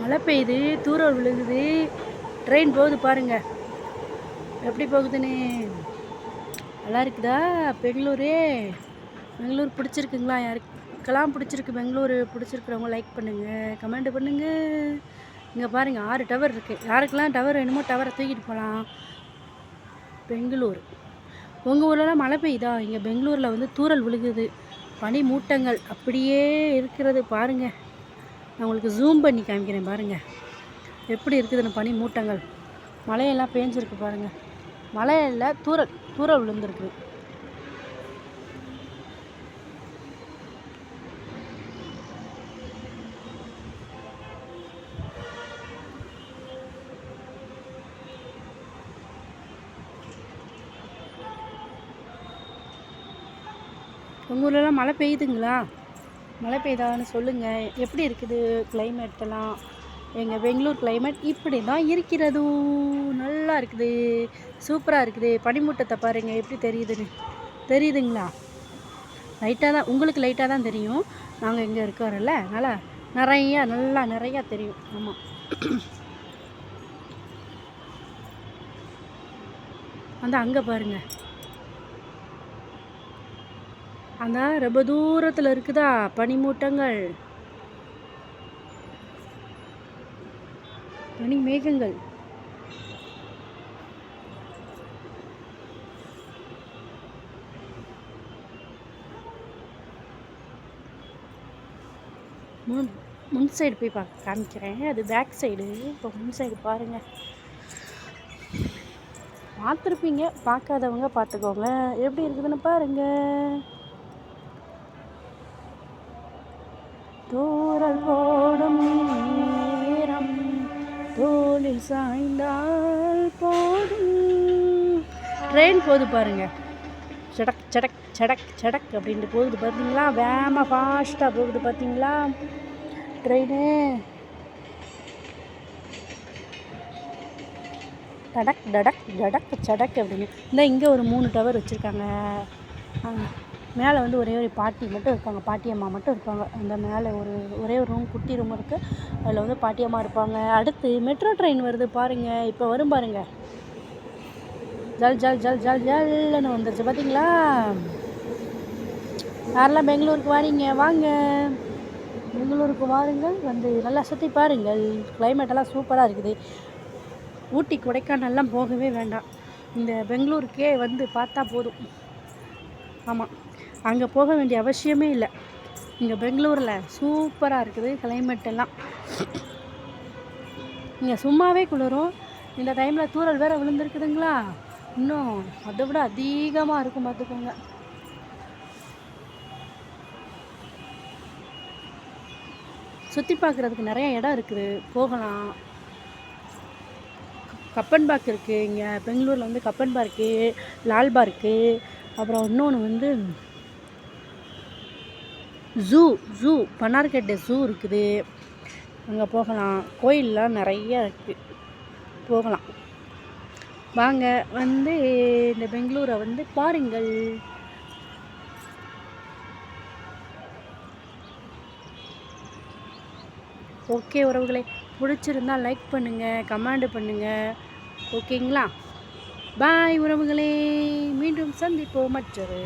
மழை பெய்யுது, தூறல் விழுகுது, ட்ரெயின் போகுது பாருங்க எப்படி போகுதுன்னு. நல்லா இருக்குதா பெங்களூரு? பெங்களூர் பிடிச்சிருக்குங்களா? யாருக்கெல்லாம் பிடிச்சிருக்கு பெங்களூரு? பிடிச்சிருக்கிறவங்க லைக் பண்ணுங்கள், கமெண்ட் பண்ணுங்கள். இங்கே பாருங்கள் 6 டவர் இருக்குது. யாருக்கெல்லாம் டவர் வேணுமோ டவரை தூக்கிட்டு போகலாம். பெங்களூர். உங்கள் ஊர்லலாம் மழை பெய்யுதா? இங்கே பெங்களூரில் வந்து தூறல் விழுகுது, பனி மூட்டங்கள் அப்படியே இருக்கிறது பாருங்கள். நான் உங்களுக்கு ஜூம் பண்ணி காமிக்கிறேன் பாருங்கள் எப்படி இருக்குதுன்னு. பனி மூட்டங்கள், மழையெல்லாம் பேஞ்சிருக்கு பாருங்கள். மழையில் தூறல் விழுந்துருக்குது. உங்கள் ஊர்லலாம் மழை பெய்யுதுங்களா? மழை பெய்தான்னு சொல்லுங்கள். எப்படி இருக்குது கிளைமேட்டெல்லாம்? எங்கள் பெங்களூர் கிளைமேட் இப்படி தான் இருக்கிறது. நல்லா இருக்குது, சூப்பராக இருக்குது. பனிமூட்டத்தை பாருங்கள் எப்படி தெரியுதுன்னு. தெரியுதுங்களா? லைட்டாக தான், உங்களுக்கு லைட்டாக தான் தெரியும். நாங்கள் இங்கே இருக்கோம்ல, நல்லா நிறையா தெரியும். ஆமாம். அந்த அங்கே பாருங்கள், அந்த ரொம்ப தூரத்தில் இருக்குதா பனிமூட்டங்கள், பனி மேகங்கள். முன் சைடு போய் காமிக்கிறேன். அது பேக் சைடு. இப்போ முன் சைடு பாருங்கள். பார்த்துருப்பீங்க, பார்க்காதவங்க பார்த்துக்கோங்க. எப்படி இருக்குதுன்னு பாருங்கள். தூறல் ஓடும் நேரம் தோளில் சாய்ந்தால் போதும். ட்ரெயின் போகுது பாருங்க, சடக் சடக் சடக் சடக் அப்படின்ட்டு போகுது பார்த்தீங்களா? வேகமாக ஃபாஸ்ட்டாக போகுது பார்த்தீங்களா ட்ரெயினு? டடக் டடக் டடக் சடக் அப்படின்னு. இந்த இங்கே ஒரு 3 டவர் வச்சுருக்காங்க. மேலே வந்து ஒரே ஒரு பாட்டி மட்டும் இருக்காங்க, பாட்டியம்மா மட்டும் இருப்பாங்க. அந்த மேலே ஒரே ஒரு ரூம், குட்டி ரூம் இருக்குது. அதில் வந்து பாட்டியம்மா இருப்பாங்க. அடுத்து மெட்ரோ ட்ரெயின் வருது பாருங்கள். இப்போ வரும் பாருங்கள். ஜல் ஜல் ஜல் ஜல் ஜல்னு வந்துருச்சு பார்த்தீங்களா? யாரெல்லாம் பெங்களூருக்கு வாரீங்க வாங்க, பெங்களூருக்கு வாருங்கள், வந்து நல்லா சுற்றி பாருங்கள். கிளைமேட்டெல்லாம் சூப்பராக இருக்குது. ஊட்டி கொடைக்கானல்லாம் போகவே வேண்டாம், இந்த பெங்களூருக்கே வந்து பார்த்தா போதும். ஆமாம், அங்கே போக வேண்டிய அவசியமே இல்லை. இங்கே பெங்களூரில் சூப்பராக இருக்குது கிளைமேட்டெல்லாம். இங்கே சும்மாவே குளிரும். இந்த டைமில் தூறல் வேறு விழுந்துருக்குதுங்களா, இன்னும் அதை விட அதிகமாக இருக்கும் பார்த்துக்கோங்க. சுற்றி பார்க்குறதுக்கு நிறைய இடம் இருக்குது, போகலாம். கப்பன் பார்க் இருக்குது. இங்கே பெங்களூரில் வந்து கப்பன் பார்க்கு, லால்பார்க்கு, அப்புறம் இன்னொன்று வந்து ஜூ பன்னார்கட்டை ஜூ இருக்குது. அங்கே போகலாம். கோயிலெலாம் நிறைய இருக்குது, போகலாம். வாங்க, வந்து இந்த பெங்களூரை வந்து பாருங்கள். ஓகே உறவுகளை, பிடிச்சிருந்தால் லைக் பண்ணுங்கள், கமெண்ட் பண்ணுங்கள். ஓகேங்களா? பாய் உறவுகளே, மீண்டும் சந்திப்போம் மற்றொரு